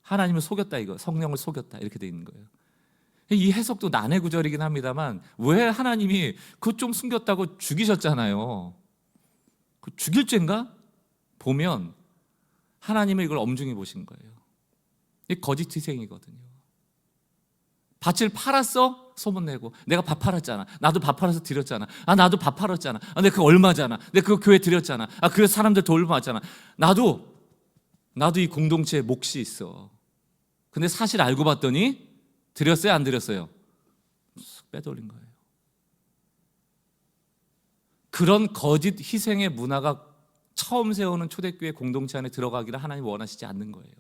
하나님을 속였다, 이거 성령을 속였다, 이렇게 돼 있는 거예요. 이 해석도 난해 구절이긴 합니다만 왜 하나님이 그거 좀 숨겼다고 죽이셨잖아요. 그 죽일 죄인가? 보면 하나님은 이걸 엄중히 보신 거예요. 이게 거짓 희생이거든요. 밭을 팔았어? 소문내고 내가 밥 팔았잖아, 나도 밥 팔아서 드렸잖아, 나도 밥 팔았잖아, 내가 그거 얼마잖아, 내가 그거 교회 드렸잖아, 그래서 사람들 돌봐왔잖아, 나도 이 공동체에 몫이 있어. 근데 사실 알고 봤더니 드렸어요, 안 드렸어요? 빼돌린 거예요. 그런 거짓 희생의 문화가 처음 세우는 초대교회 공동체 안에 들어가기를 하나님 원하시지 않는 거예요.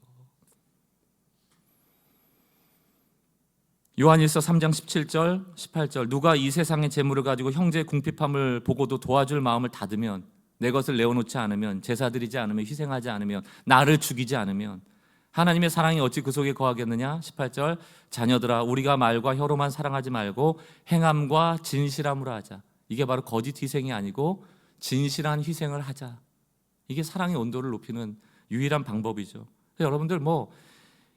요한일서 3장 17절 18절 누가 이 세상의 재물을 가지고 형제의 궁핍함을 보고도 도와줄 마음을 닫으면, 내 것을 내어놓지 않으면, 제사 드리지 않으면, 희생하지 않으면, 나를 죽이지 않으면 하나님의 사랑이 어찌 그 속에 거하겠느냐. 18절 자녀들아 우리가 말과 혀로만 사랑하지 말고 행함과 진실함으로 하자. 이게 바로 거짓 희생이 아니고 진실한 희생을 하자. 이게 사랑의 온도를 높이는 유일한 방법이죠. 여러분들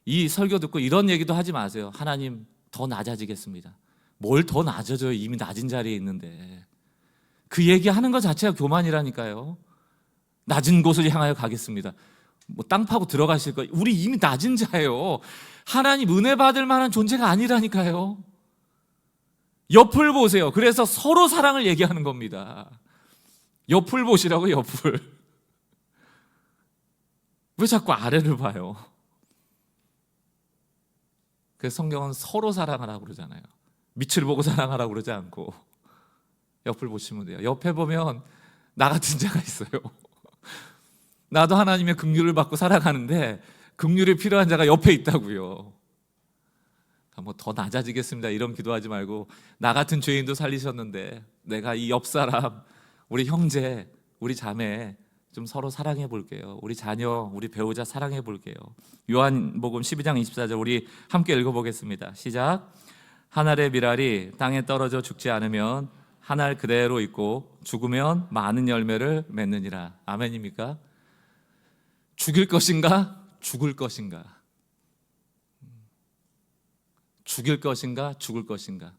이 설교 듣고 이런 얘기도 하지 마세요. 하나님 더 낮아지겠습니다. 뭘 더 낮아져요? 이미 낮은 자리에 있는데. 그 얘기하는 것 자체가 교만이라니까요. 낮은 곳을 향하여 가겠습니다. 땅 파고 들어가실 거예요. 우리 이미 낮은 자예요. 하나님 은혜 받을 만한 존재가 아니라니까요. 옆을 보세요. 그래서 서로 사랑을 얘기하는 겁니다. 옆을 보시라고. 옆을. 왜 자꾸 아래를 봐요? 그래서 성경은 서로 사랑하라고 그러잖아요. 밑을 보고 사랑하라고 그러지 않고 옆을 보시면 돼요. 옆에 보면 나 같은 자가 있어요. 나도 하나님의 긍휼을 받고 살아가는데 긍휼이 필요한 자가 옆에 있다고요. 더 낮아지겠습니다 이런 기도하지 말고, 나 같은 죄인도 살리셨는데 내가 이 옆 사람, 우리 형제, 우리 자매 좀 서로 사랑해 볼게요. 우리 자녀, 우리 배우자 사랑해 볼게요. 요한복음 12장 24절 우리 함께 읽어보겠습니다. 시작. 한 알의 밀알이 땅에 떨어져 죽지 않으면 한 알 그대로 있고 죽으면 많은 열매를 맺느니라. 아멘입니까? 죽일 것인가? 죽을 것인가? 죽일 것인가? 죽을 것인가?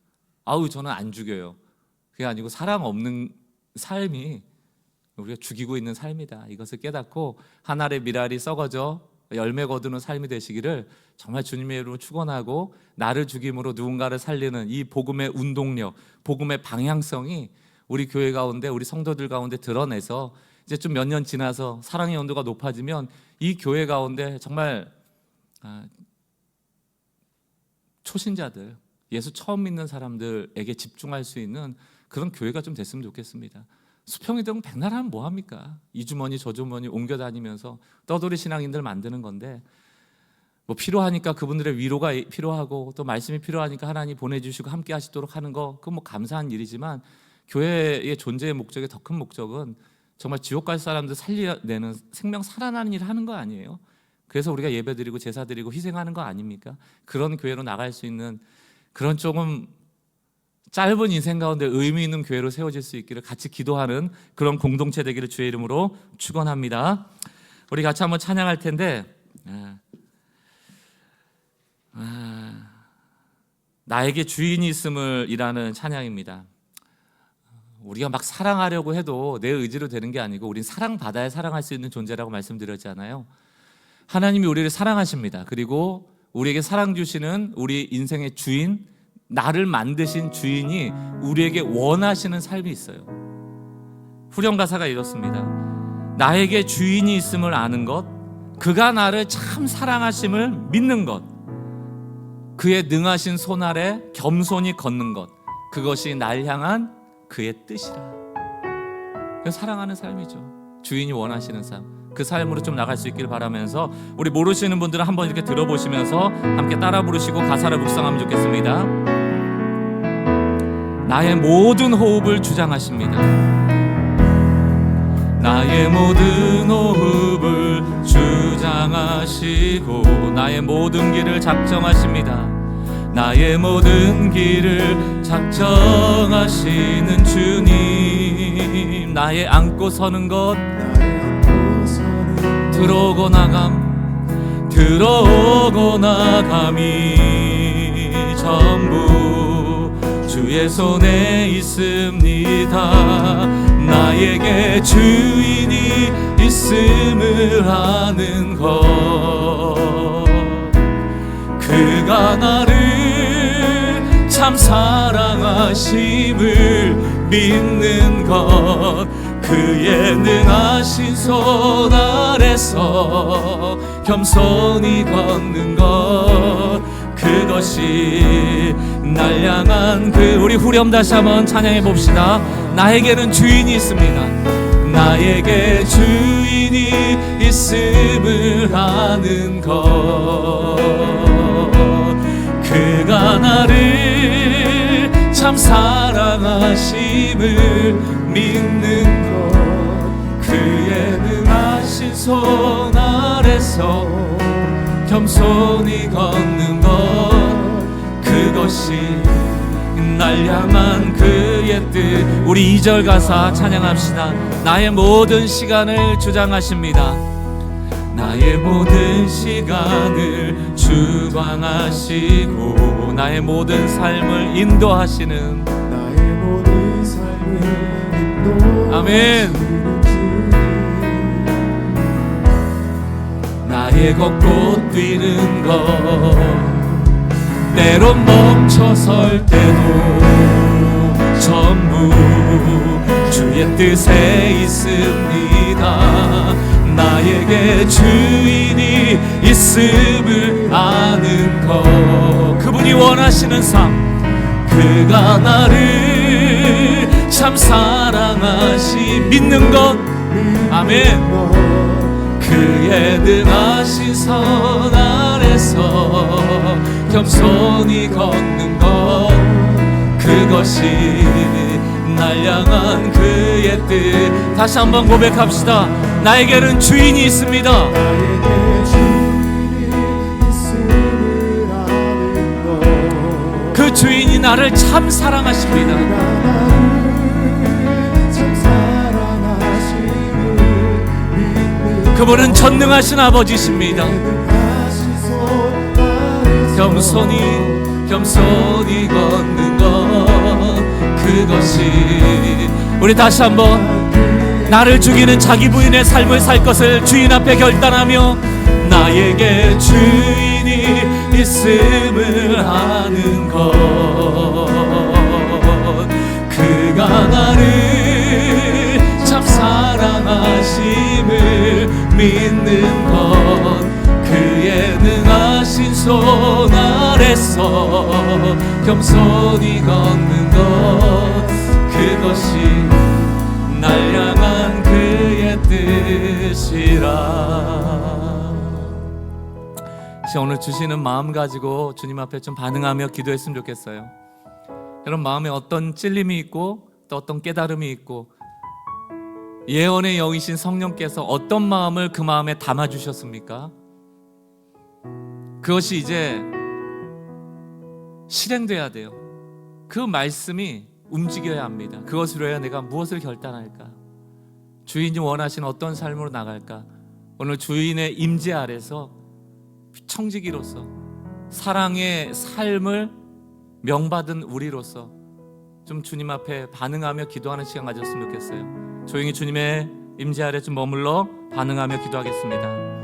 저는 안 죽여요. 그게 아니고 사랑 없는 삶이 우리가 죽이고 있는 삶이다. 이것을 깨닫고 한 알의 밀알이 썩어져 열매 거두는 삶이 되시기를 정말 주님의 이름으로 축원하고, 나를 죽임으로 누군가를 살리는 이 복음의 운동력, 복음의 방향성이 우리 교회 가운데, 우리 성도들 가운데 드러내서 이제 좀 몇 년 지나서 사랑의 온도가 높아지면 이 교회 가운데 정말 초신자들, 예수 처음 믿는 사람들에게 집중할 수 있는 그런 교회가 좀 됐으면 좋겠습니다. 수평이 되면 백날 하면 뭐합니까? 이 주머니 저 주머니 옮겨 다니면서 떠돌이 신앙인들 만드는 건데, 필요하니까 그분들의 위로가 필요하고 또 말씀이 필요하니까 하나님 보내주시고 함께 하시도록 하는 거, 그건 감사한 일이지만 교회의 존재의 목적의 더 큰 목적은 정말 지옥 갈 사람들 살려내는, 생명 살아나는 일을 하는 거 아니에요? 그래서 우리가 예배드리고 제사드리고 희생하는 거 아닙니까? 그런 교회로 나갈 수 있는 그런 조금 짧은 인생 가운데 의미 있는 교회로 세워질 수 있기를 같이 기도하는 그런 공동체 되기를 주의 이름으로 축원합니다. 우리 같이 한번 찬양할 텐데, 나에게 주인이 있음을 이라는 찬양입니다. 우리가 막 사랑하려고 해도 내 의지로 되는 게 아니고 우린 사랑받아야 사랑할 수 있는 존재라고 말씀드렸잖아요. 하나님이 우리를 사랑하십니다. 그리고 우리에게 사랑 주시는 우리 인생의 주인, 나를 만드신 주인이 우리에게 원하시는 삶이 있어요. 후렴 가사가 이렇습니다. 나에게 주인이 있음을 아는 것, 그가 나를 참 사랑하심을 믿는 것, 그의 능하신 손 아래 겸손히 걷는 것, 그것이 날 향한 그의 뜻이라. 사랑하는 삶이죠. 주인이 원하시는 삶, 그 삶으로 좀 나갈 수 있길 바라면서, 우리 모르시는 분들은 한번 이렇게 들어보시면서 함께 따라 부르시고 가사를 묵상하면 좋겠습니다. 나의 모든 호흡을 주장하십니다. 나의 모든 호흡을 주장하시고 나의 모든 길을 작정하십니다. 나의 모든 길을 작정하시는 주님, 나의 안고 서는 것, 들어오고 나감이 전부 주의 손에 있습니다. 나에게 주인이 있음을 아는 것, 그가 나를 참 사랑하심을 믿는 것, 그의 능하신 손 아래서 겸손히 걷는 것, 그것이 날 향한 우리 후렴 다시 한번 찬양해 봅시다. 나에게는 주인이 있습니다. 나에게 주인이 있음을 아는 것, 그가 나를 참 사랑하심을 믿는 것, 그의 능하신 손 아래서 겸손히 걷는 것, 그것이 날 향한 그의 뜻. 우리 2절 가사 찬양합시다. 나의 모든 시간을 주장하십니다. 나의 모든 시간을 주관하시고 나의 모든 삶을 인도하시는, 나의 모든 삶을 인도하시는 아멘. 나의 걷고 뛰는 것, 때론 멈춰설 때도 전부 주의 뜻에 있습니다. 나에게 주인이 있음을 아는 것, 그분이 원하시는 삶, 그가 나를 참 사랑하시 믿는 것, 아멘. 그의 능하신 손 아래서 겸손히 걷는 것, 그것이 날 향한 그의 뜻. 다시 한번 고백합시다. 나에게는 주인이 있습니다. 나에게 주인이 있음을 아는 것, 그 주인이 나를 참 사랑하십니다. 나를 참 사랑하심을 믿는 그분은 전능하신 아버지십니다. 능하신 손 아래서 겸손히 걷는 것, 그것이. 우리 다시 한번 나를 죽이는 자기 부인의 삶을 살 것을 주인 앞에 결단하며 나에게 주인이 있음을 아는 것, 그가 나를 참 사랑하심을 믿는 것, 그의 능하신 손 아래서 겸손히 걷는 것, 그것이 날 향한 그의 뜻이라. 오늘 주시는 마음 가지고 주님 앞에 좀 반응하며 기도했으면 좋겠어요. 여러분 마음에 어떤 찔림이 있고 또 어떤 깨달음이 있고 예언의 영이신 성령께서 어떤 마음을 그 마음에 담아주셨습니까? 그것이 이제 실행돼야 돼요. 그 말씀이 움직여야 합니다. 그것으로 해야 내가 무엇을 결단할까? 주인이 원하시는 어떤 삶으로 나갈까? 오늘 주인의 임재 아래서 청지기로서 사랑의 삶을 명받은 우리로서 좀 주님 앞에 반응하며 기도하는 시간 가졌으면 좋겠어요. 조용히 주님의 임재 아래 좀 머물러 반응하며 기도하겠습니다.